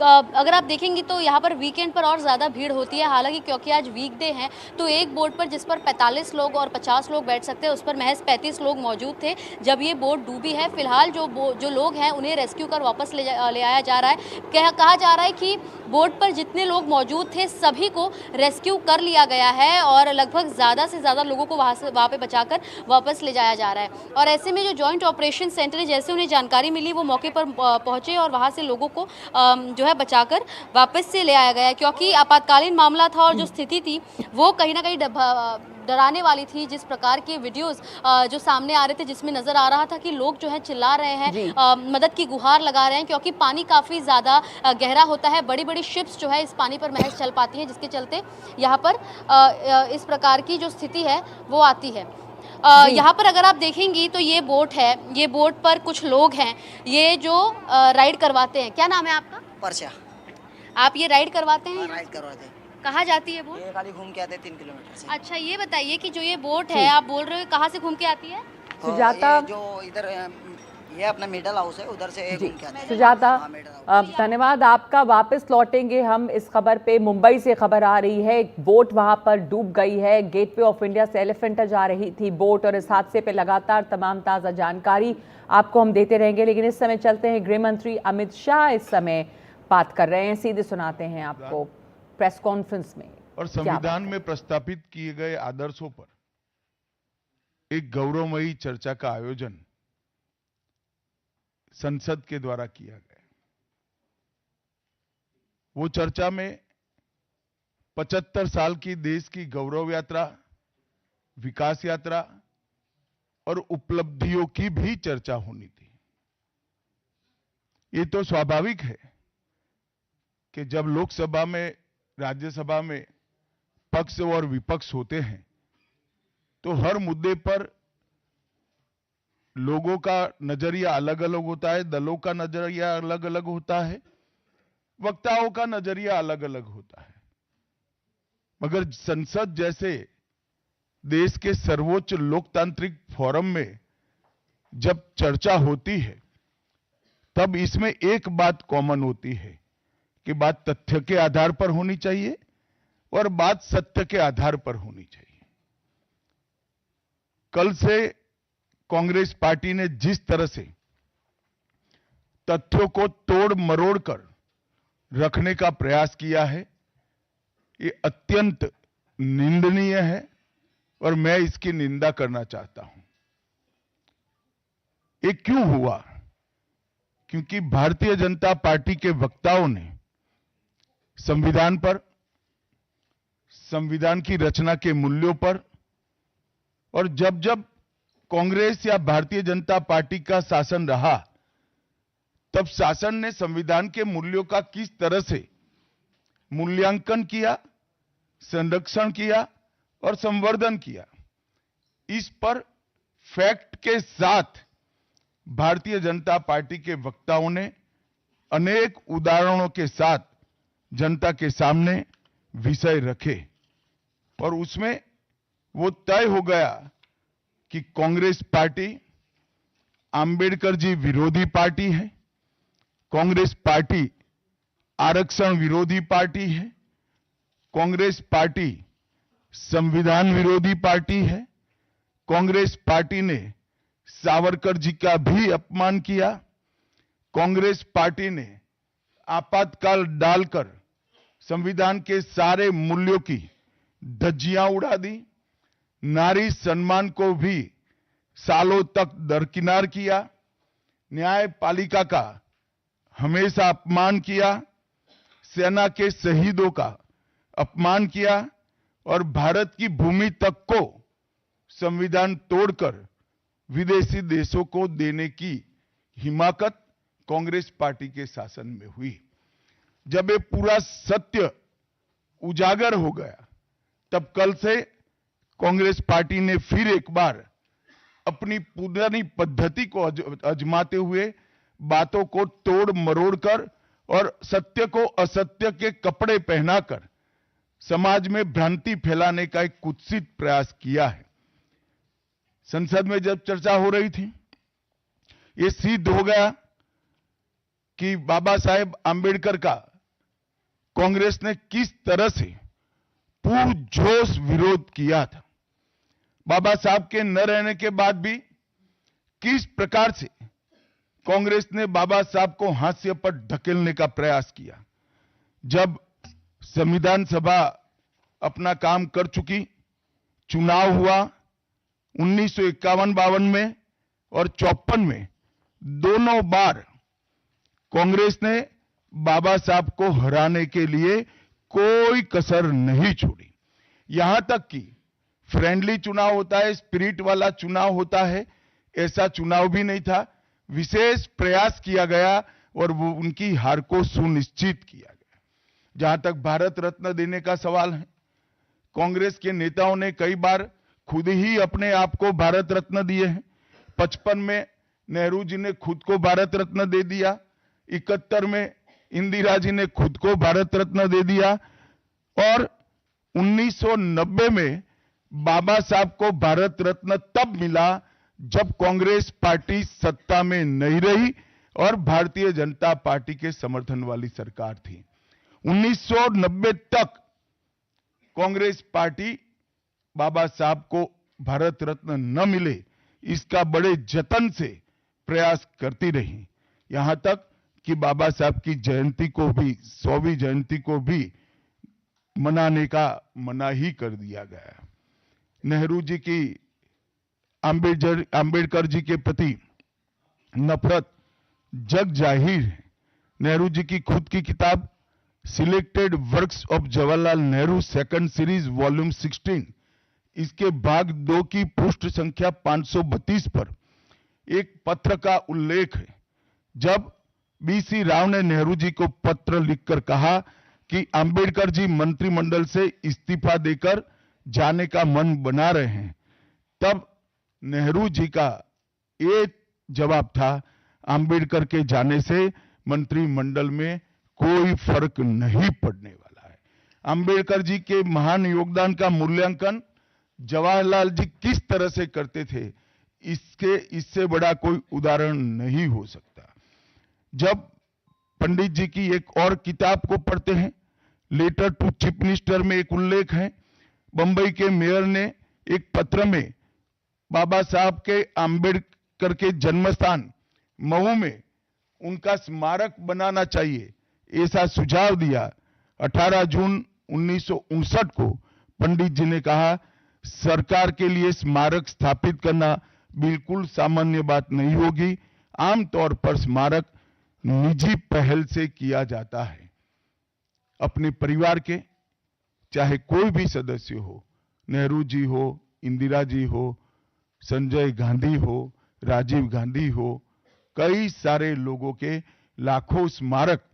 Speaker 8: अगर आप देखेंगी तो यहाँ पर वीकेंड पर और ज़्यादा भीड़ होती है। हालांकि क्योंकि आज वीकडे हैं तो एक बोट पर जिस पर 45 लोग और 50 लोग बैठ सकते हैं उस पर महज 35 लोग मौजूद थे जब ये बोट डूबी है। फिलहाल जो लोग हैं उन्हें रेस्क्यू कर वापस ले आया जा रहा है। कहा जा रहा है कि बोट पर जितने लोग मौजूद थे सभी को रेस्क्यू कर लिया गया है और लगभग ज़्यादा से ज़्यादा लोगों को वहाँ पे बचाकर वापस ले जाया जा रहा है। और ऐसे में जो जॉइंट ऑपरेशन सेंटर है, जैसे उन्हें जानकारी मिली वो मौके पर पहुँचे और वहाँ से लोगों को जो है बचाकर वापस से ले आया गया है, क्योंकि आपातकालीन मामला था और जो स्थिति थी वो कहीं ना कहीं डराने वाली थी। जिस प्रकार के वीडियोस जो सामने आ रहे थे जिसमें नज़र आ रहा था कि लोग जो है चिल्ला रहे हैं, मदद की गुहार लगा रहे हैं, क्योंकि पानी काफ़ी ज़्यादा गहरा होता है। बड़ी बड़ी शिप्स जो है इस पानी पर महज चल पाती हैं, जिसके चलते यहाँ पर इस प्रकार की जो स्थिति है वो आती है। यहाँ पर अगर आप देखेंगी तो ये बोट है, ये बोट पर कुछ लोग हैं, ये जो राइड करवाते हैं। क्या नाम है आपका?
Speaker 9: परचा।
Speaker 8: आप ये राइड करवाते हैं?
Speaker 9: राइड करवाते हैं।
Speaker 8: कहाँ जाती है बोट?
Speaker 9: ये खाली घूम के आते हैं 3 किलोमीटर से।
Speaker 8: अच्छा, ये बताइए कि जो ये बोट है आप बोल रहे हो कहाँ से घूम के आती है?
Speaker 1: सुजाता,
Speaker 9: ये जो इधर ये अपना मिडल हाउस है उधर से घूम के आते हैं।
Speaker 1: सुजाता,
Speaker 9: हाँ, मिडल हाउस।
Speaker 1: धन्यवाद आपका। वापस लौटेंगे हम इस खबर पे। मुंबई से खबर आ रही है, एक बोट वहां पर डूब गई है। गेटवे ऑफ इंडिया से एलिफेंटा जा रही थी बोट और इस हादसे पे लगातार तमाम ताज़ा जानकारी आपको हम देते रहेंगे। लेकिन इस समय चलते हैं, गृह मंत्री अमित शाह इस समय बात कर रहे हैं, सीधे सुनाते हैं आपको प्रेस कॉन्फ्रेंस में।
Speaker 10: और संविधान में प्रस्तावित किए गए आदर्शों पर एक गौरवमयी चर्चा का आयोजन संसद के द्वारा किया गया। वो चर्चा में 75 साल की देश की गौरव यात्रा, विकास यात्रा और उपलब्धियों की भी चर्चा होनी थी। ये तो स्वाभाविक है कि जब लोकसभा में, राज्यसभा में पक्ष और विपक्ष होते हैं तो हर मुद्दे पर लोगों का नजरिया अलग अलग होता है, दलों का नजरिया अलग अलग होता है, वक्ताओं का नजरिया अलग अलग होता है। मगर संसद जैसे देश के सर्वोच्च लोकतांत्रिक फोरम में जब चर्चा होती है तब इसमें एक बात कॉमन होती है कि बात तथ्य के आधार पर होनी चाहिए और बात सत्य के आधार पर होनी चाहिए। कल से कांग्रेस पार्टी ने जिस तरह से तथ्यों को तोड़ मरोड़ कर रखने का प्रयास किया है, ये अत्यंत निंदनीय है और मैं इसकी निंदा करना चाहता हूं। ये क्यों हुआ? क्योंकि भारतीय जनता पार्टी के वक्ताओं ने संविधान पर, संविधान की रचना के मूल्यों पर, और जब जब कांग्रेस या भारतीय जनता पार्टी का शासन रहा तब शासन ने संविधान के मूल्यों का किस तरह से मूल्यांकन किया, संरक्षण किया और संवर्धन किया, इस पर फैक्ट के साथ भारतीय जनता पार्टी के वक्ताओं ने अनेक उदाहरणों के साथ जनता के सामने विषय रखे और उसमें वो तय हो गया कि कांग्रेस पार्टी आंबेडकर जी विरोधी पार्टी है, कांग्रेस पार्टी आरक्षण विरोधी पार्टी है, कांग्रेस पार्टी संविधान विरोधी पार्टी है, कांग्रेस पार्टी ने सावरकर जी का भी अपमान किया, कांग्रेस पार्टी ने आपातकाल डालकर संविधान के सारे मूल्यों की धज्जियां उड़ा दी, नारी सम्मान को भी सालों तक दरकिनार किया, न्यायपालिका का हमेशा अपमान किया, सेना के शहीदों का अपमान किया और भारत की भूमि तक को संविधान तोड़कर विदेशी देशों को देने की हिमाकत कांग्रेस पार्टी के शासन में हुई। जब ये पूरा सत्य उजागर हो गया तब कल से कांग्रेस पार्टी ने फिर एक बार अपनी पुरानी पद्धति को आजमाते हुए बातों को तोड़ मरोड़ कर और सत्य को असत्य के कपड़े पहनाकर समाज में भ्रांति फैलाने का एक कुत्सित प्रयास किया है। संसद में जब चर्चा हो रही थी, ये सिद्ध हो गया कि बाबा साहेब आंबेडकर का कांग्रेस ने किस तरह से पुरजोश विरोध किया था। बाबा साहब के न रहने के बाद भी किस प्रकार से कांग्रेस ने बाबा साहब को हाशिए पर ढकेलने का प्रयास किया। जब संविधान सभा अपना काम कर चुकी, चुनाव हुआ 1951-52 में और 54 में, दोनों बार कांग्रेस ने बाबा साहब को हराने के लिए कोई कसर नहीं छोड़ी। यहां तक कि फ्रेंडली चुनाव होता है, स्पिरिट वाला चुनाव होता है, ऐसा चुनाव भी नहीं था। विशेष प्रयास किया गया और वो उनकी हार को सुनिश्चित किया गया। जहां तक भारत रत्न देने का सवाल है, कांग्रेस के नेताओं ने कई बार खुद ही अपने आप को भारत रत्न दिए हैं। 55 में नेहरू जी ने खुद को भारत रत्न दे दिया, 71 में इंदिरा जी ने खुद को भारत रत्न दे दिया और 1990 में बाबा साहब को भारत रत्न तब मिला जब कांग्रेस पार्टी सत्ता में नहीं रही और भारतीय जनता पार्टी के समर्थन वाली सरकार थी। 1990 तक कांग्रेस पार्टी बाबा साहब को भारत रत्न न मिले इसका बड़े जतन से प्रयास करती रही, यहां तक कि बाबा साहब की जयंती को भी, 100वीं जयंती को भी मनाने का मना ही कर दिया गया। नेहरू जी की आंबेडकर जी के प्रति नफरत जग जाहिर है। नेहरू जी की खुद की किताब selected works of Jawaharlal Nehru second series volume 16, इसके भाग 2 की पृष्ठ संख्या 532 पर एक पत्र का उल्लेख है। जब बीसी राव ने नेहरू जी को पत्र लिखकर कहा कि आंबेडकर जी मंत्रिमंडल से इस्तीफा देकर जाने का मन बना रहे हैं, तब नेहरू जी का ये जवाब था, आंबेडकर के जाने से मंत्रिमंडल में कोई फर्क नहीं पड़ने वाला है। आंबेडकर जी के महान योगदान का मूल्यांकन जवाहरलाल जी किस तरह से करते थे, इससे बड़ा कोई उदाहरण नहीं हो सकता। जब पंडित जी की एक और किताब को पढ़ते हैं, लेटर टू चीफ मिनिस्टर में एक उल्लेख है, बंबई के मेयर ने एक पत्र में बाबा साहब के आंबेडकर के जन्म स्थान महू में उनका स्मारक बनाना चाहिए, ऐसा सुझाव दिया। 18 जून 1959 को पंडित जी ने कहा, सरकार के लिए स्मारक स्थापित करना बिल्कुल सामान्य बात नहीं होगी। आमतौर पर स्मारक निजी पहल से किया जाता है। अपने परिवार के चाहे कोई भी सदस्य हो, नेहरू जी हो, इंदिरा जी हो, संजय गांधी हो, राजीव गांधी हो, कई सारे लोगों के लाखों स्मारक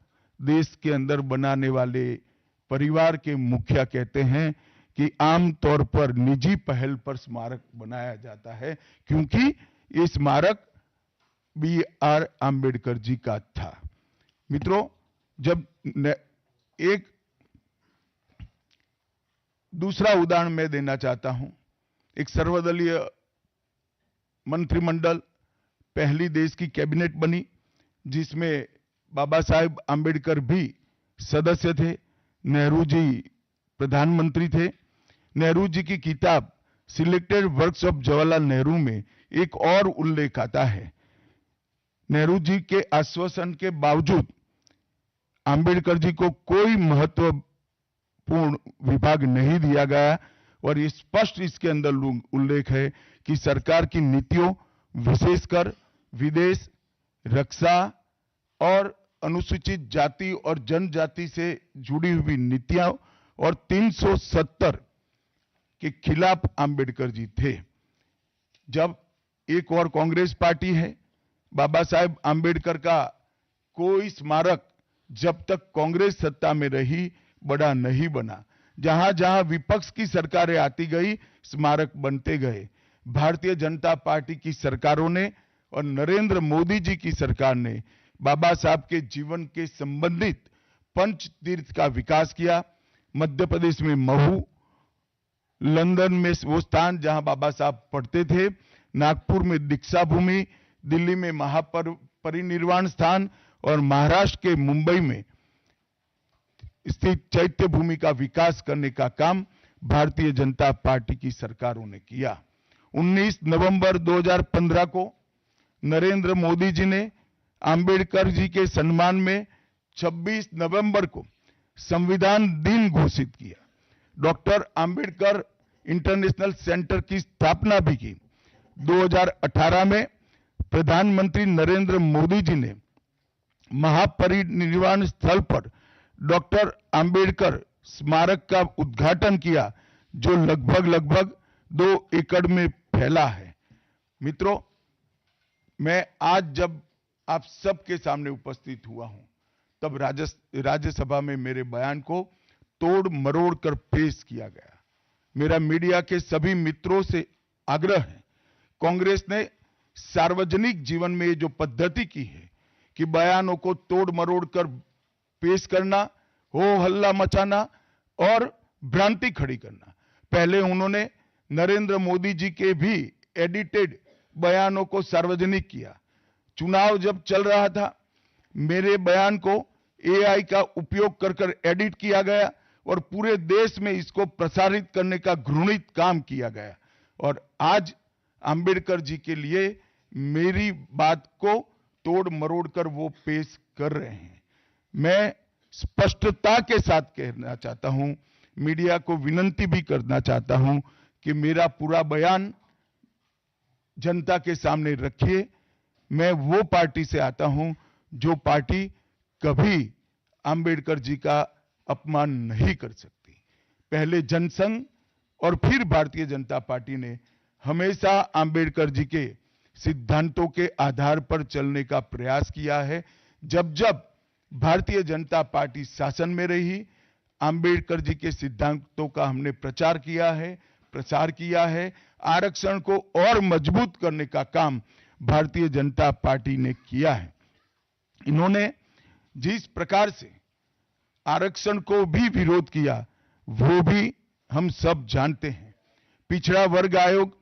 Speaker 10: देश के अंदर बनाने वाले परिवार के मुखिया कहते हैं कि आमतौर पर निजी पहल पर स्मारक बनाया जाता है, क्योंकि ये स्मारक B.R. आम्बेडकर जी का था। मित्रों, जब एक दूसरा उदाहरण मैं देना चाहता हूं। एक सर्वदलीय मंत्रिमंडल, पहली देश की कैबिनेट बनी, जिसमें बाबा साहेब आम्बेडकर भी सदस्य थे, नेहरू जी प्रधानमंत्री थे। नेहरू जी की किताब selected works of Jawaharlal Nehru में एक और उल्लेख आता है। नेहरू जी के आश्वासन के बावजूद आम्बेडकर जी को कोई महत्वपूर्ण विभाग नहीं दिया गया, और ये स्पष्ट इसके अंदर उल्लेख है कि सरकार की नीतियों, विशेषकर विदेश, रक्षा और अनुसूचित जाति और जनजाति से जुड़ी हुई नीतियां और 370 के खिलाफ आम्बेडकर जी थे। जब एक और कांग्रेस पार्टी है, बाबा साहेब आम्बेडकर का कोई स्मारक जब तक कांग्रेस सत्ता में रही बड़ा नहीं बना। जहां जहां विपक्ष की सरकारें आती गई, स्मारक बनते गए। भारतीय जनता पार्टी की सरकारों ने और नरेंद्र मोदी जी की सरकार ने बाबा साहब के जीवन के संबंधित पंच तीर्थ का विकास किया। मध्य प्रदेश में महू, लंदन में वो स्थान जहां बाबा साहब पढ़ते थे, नागपुर में दीक्षा भूमि, दिल्ली में महापरिनिर्वाण स्थान और महाराष्ट्र के मुंबई में स्थित चैत्य भूमि का विकास करने का काम भारतीय जनता पार्टी की सरकारों ने किया। 19 नवंबर 2015 को नरेंद्र मोदी जी ने आम्बेडकर जी के सम्मान में 26 नवंबर को संविधान दिन घोषित किया। डॉक्टर आम्बेडकर इंटरनेशनल सेंटर की स्थापना भी की। 2018 में प्रधानमंत्री नरेंद्र मोदी जी ने महापरिनिर्वाण स्थल पर डॉक्टर आम्बेडकर स्मारक का उद्घाटन किया, जो लगभग 2 एकड़ में फैला है। मित्रों, मैं आज जब आप सबके सामने उपस्थित हुआ हूं, तब राज्यसभा में मेरे बयान को तोड़ मरोड़ कर पेश किया गया। मेरा मीडिया के सभी मित्रों से आग्रह है, कांग्रेस ने सार्वजनिक जीवन में ये जो पद्धति की है कि बयानों को तोड़ मरोड़ कर पेश करना, हो हल्ला मचाना और भ्रांति खड़ी करना। पहले उन्होंने नरेंद्र मोदी जी के भी एडिटेड बयानों को सार्वजनिक किया। चुनाव जब चल रहा था, मेरे बयान को AI का उपयोग कर एडिट किया गया और पूरे देश में इसको प्रसारित करने का घृणित काम किया गया। और आज आम्बेडकर जी के लिए मेरी बात को तोड़ मरोड़ कर वो पेश कर रहे हैं। मैं स्पष्टता के साथ कहना चाहता हूं, मीडिया को विनती भी करना चाहता हूं कि मेरा पूरा बयान जनता के सामने रखिए। मैं वो पार्टी से आता हूं जो पार्टी कभी आम्बेडकर जी का अपमान नहीं कर सकती। पहले जनसंघ और फिर भारतीय जनता पार्टी ने हमेशा आम्बेडकर जी के सिद्धांतों के आधार पर चलने का प्रयास किया है। जब जब भारतीय जनता पार्टी शासन में रही, आम्बेडकर जी के सिद्धांतों का हमने प्रचार किया है, प्रसार किया है। आरक्षण को और मजबूत करने का काम भारतीय जनता पार्टी ने किया है। इन्होंने जिस प्रकार से आरक्षण को भी विरोध किया, वो भी हम सब जानते हैं। पिछड़ा वर्ग आयोग,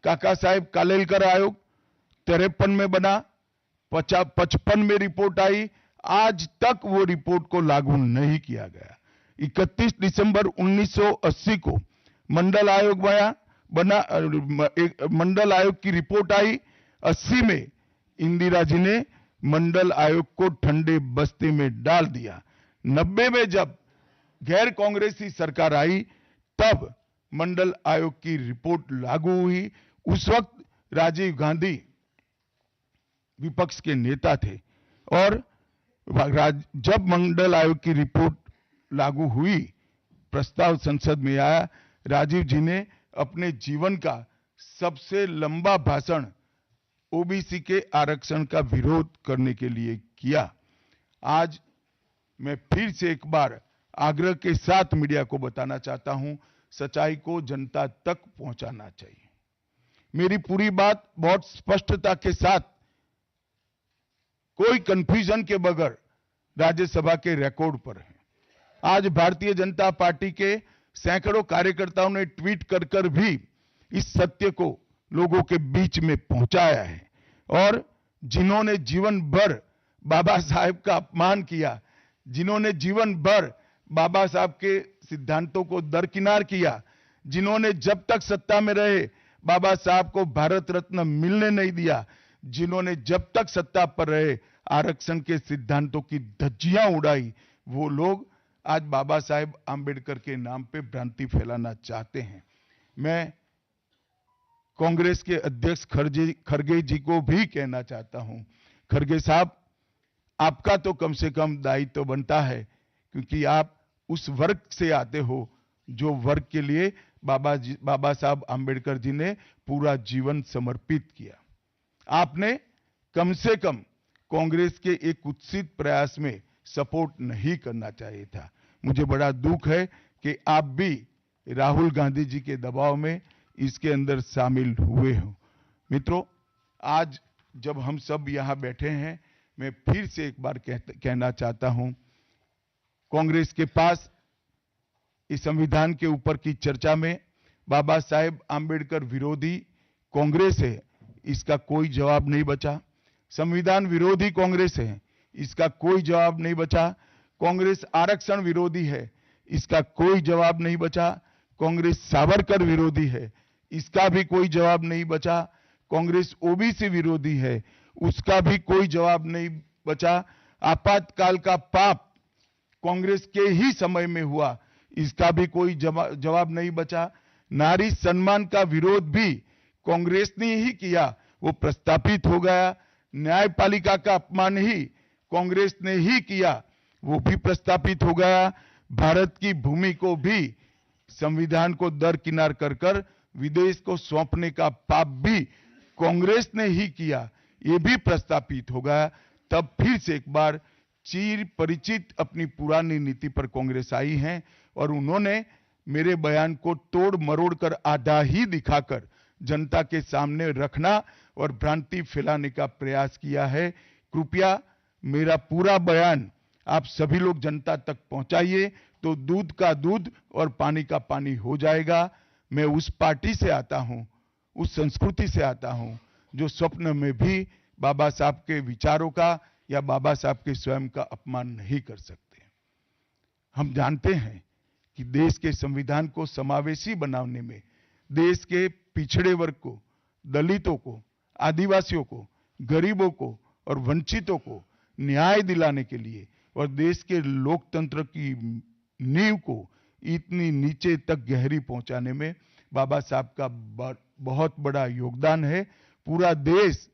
Speaker 10: काका साहेब कालेलकर आयोग 53 में बना, 55 में रिपोर्ट आई, आज तक वो रिपोर्ट को लागू नहीं किया गया। 31 दिसंबर 1980 को मंडल आयोग बना, मंडल आयोग की रिपोर्ट आई। 80 में इंदिरा जी ने मंडल आयोग को ठंडे बस्ते में डाल दिया। 90 में जब गैर कांग्रेसी सरकार आई तब मंडल आयोग की रिपोर्ट लागू हुई। उस वक्त राजीव गांधी विपक्ष के नेता थे और जब मंडल आयोग की रिपोर्ट लागू हुई, प्रस्ताव संसद में आया, राजीव जी ने अपने जीवन का सबसे लंबा भाषण ओबीसी के आरक्षण का विरोध करने के लिए किया। आज मैं फिर से एक बार आग्रह के साथ मीडिया को बताना चाहता हूं, सच्चाई को जनता तक पहुंचाना चाहिए। मेरी पूरी बात बहुत स्पष्टता के साथ, कोई कंफ्यूजन के बगैर राज्यसभा के रिकॉर्ड पर है। आज भारतीय जनता पार्टी के सैकड़ों कार्यकर्ताओं ने ट्वीट कर भी इस सत्य को लोगों के बीच में पहुंचाया है। और जिन्होंने जीवन भर बाबा साहेब का अपमान किया, जिन्होंने जीवन भर बाबा साहब के सिद्धांतों को दरकिनार किया, जिन्होंने जब तक सत्ता में रहे बाबा साहब को भारत रत्न मिलने नहीं दिया, जिन्होंने जब तक सत्ता पर रहे आरक्षण के सिद्धांतों की धज्जियां उड़ाई, वो लोग आज बाबा साहेब आंबेडकर के नाम पे भ्रांति फैलाना चाहते हैं। मैं कांग्रेस के अध्यक्ष खरगे जी को भी कहना चाहता हूं, खरगे साहब, आपका तो कम से कम दायित्व तो बनता है, क्योंकि आप उस वर्ग से आते हो जो वर्ग के लिए बाबा साहब आंबेडकर जी ने पूरा जीवन समर्पित किया। आपने कम से कम कांग्रेस के एक कुत्सित प्रयास में सपोर्ट नहीं करना चाहिए था। मुझे बड़ा दुख है कि आप भी राहुल गांधी जी के दबाव में इसके अंदर शामिल हुए हो। मित्रों, आज जब हम सब यहां बैठे हैं, मैं फिर से एक बार कहना चाहता हूं, कांग्रेस के पास इस संविधान के ऊपर की चर्चा में बाबा साहेब आंबेडकर विरोधी कांग्रेस है, इसका कोई जवाब नहीं बचा। संविधान विरोधी कांग्रेस है, इसका कोई जवाब नहीं बचा। कांग्रेस आरक्षण विरोधी है, इसका कोई जवाब नहीं बचा। कांग्रेस सावरकर विरोधी है, इसका भी कोई जवाब नहीं बचा। कांग्रेस ओबीसी विरोधी है, उसका भी कोई जवाब नहीं बचा। आपातकाल का पाप कांग्रेस के ही समय में हुआ, इसका भी कोई जवाब नहीं बचा। नारी सम्मान का विरोध भी कांग्रेस ने ही किया, वो प्रस्तापित हो गया। न्यायपालिका का अपमान ही कांग्रेस ने ही किया, वो भी प्रस्तापित हो गया। भारत की भूमि को भी संविधान को दरकिनार कर विदेश को सौंपने का पाप भी कांग्रेस ने ही किया, ये भी प्रस्तापित हो गया। तब फिर से एक बार चिर परिचित अपनी पुरानी नीति पर कांग्रेस आई है और उन्होंने मेरे बयान को तोड़ मरोड़ कर आधा ही दिखाकर जनता के सामने रखना और भ्रांति फैलाने का प्रयास किया है। कृपया मेरा पूरा बयान आप सभी लोग जनता तक पहुंचाइए, तो दूध का दूध और पानी का पानी हो जाएगा। मैं उस पार्टी से आता हूं, उस संस्कृति से आता हूं, जो स्वप्न में भी बाबा साहब के विचारों का या बाबा साहब के स्वयं का अपमान नहीं कर सकते। हम जानते हैं कि देश के संविधान को समावेशी बनाने में, देश के पिछड़े वर्ग को, दलितों को, आदिवासियों को, गरीबों को और वंचितों को न्याय दिलाने के लिए और देश के लोकतंत्र की नींव को इतनी नीचे तक गहरी पहुंचाने में बाबा साहब का बहुत बड़ा योगदान है। पूरा देश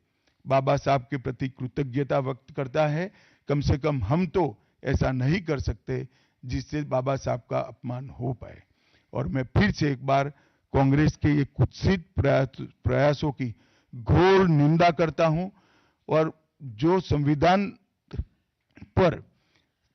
Speaker 10: बाबा साहब के प्रति कृतज्ञता व्यक्त करता है। कम से कम हम तो ऐसा नहीं कर सकते जिससे बाबा साहब का अपमान हो पाए। और मैं फिर से एक बार कांग्रेस के ये कुत्सित प्रयासों की घोर निंदा करता हूं और जो संविधान पर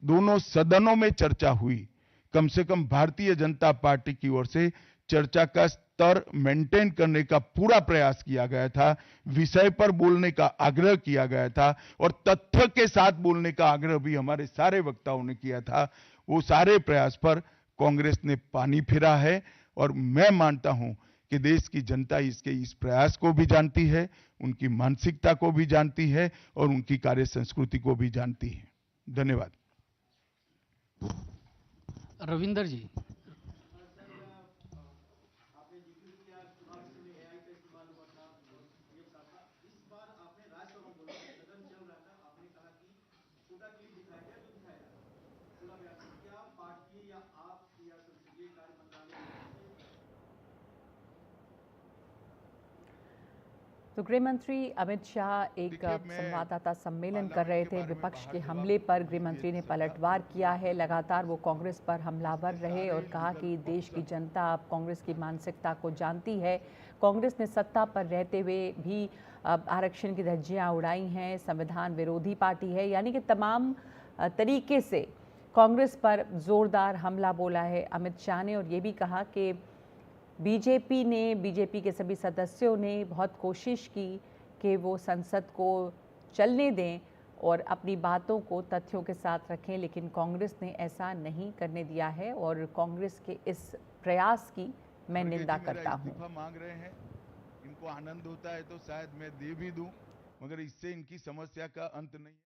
Speaker 10: दोनों सदनों में चर्चा हुई, कम से कम भारतीय जनता पार्टी की ओर से चर्चा का स्तर मेंटेन करने का पूरा प्रयास किया गया था, विषय पर बोलने का आग्रह किया गया था और तथ्य के साथ बोलने का आग्रह भी हमारे सारे वक्ताओं ने किया था। वो सारे प्रयास पर कांग्रेस ने पानी फिरा है और मैं मानता हूं कि देश की जनता इसके इस प्रयास को भी जानती है, उनकी मानसिकता को भी जानती है और उनकी कार्य संस्कृति को भी जानती है। धन्यवाद।
Speaker 11: रविंदर जी,
Speaker 1: तो गृह मंत्री अमित शाह एक
Speaker 10: देखिए, मैं
Speaker 1: संवाददाता सम्मेलन कर
Speaker 10: पार्लियामेंट
Speaker 1: रहे
Speaker 10: के
Speaker 1: थे।
Speaker 10: बारे में
Speaker 1: विपक्ष
Speaker 10: बाहर
Speaker 1: के
Speaker 10: की
Speaker 1: हमले
Speaker 10: बात
Speaker 1: पर
Speaker 10: की,
Speaker 1: गृह मंत्री ने
Speaker 10: ये
Speaker 1: पलटवार
Speaker 10: सरकार
Speaker 1: किया है। लगातार वो कांग्रेस पर हमलावर रहे और कहा कि
Speaker 10: लीगल
Speaker 1: देश की
Speaker 10: पक्ष
Speaker 1: जनता अब कांग्रेस की मानसिकता को जानती है। कांग्रेस ने सत्ता पर रहते हुए भी अब आरक्षण की धज्जियां उड़ाई हैं, संविधान विरोधी पार्टी है, यानी कि तमाम तरीके से कांग्रेस पर जोरदार हमला बोला है अमित शाह ने। और ये भी कहा कि बीजेपी के सभी सदस्यों ने बहुत कोशिश की कि वो संसद को चलने दें और अपनी बातों को तथ्यों के साथ रखें, लेकिन कांग्रेस ने ऐसा नहीं करने दिया है और कांग्रेस के इस प्रयास की मैं निंदा करता हूं।
Speaker 10: इस्तीफा मांग रहे हैं, इनको आनंद होता है तो शायद मैं दे भी दूं, मगर इससे इनकी समस्या का अंत नहीं।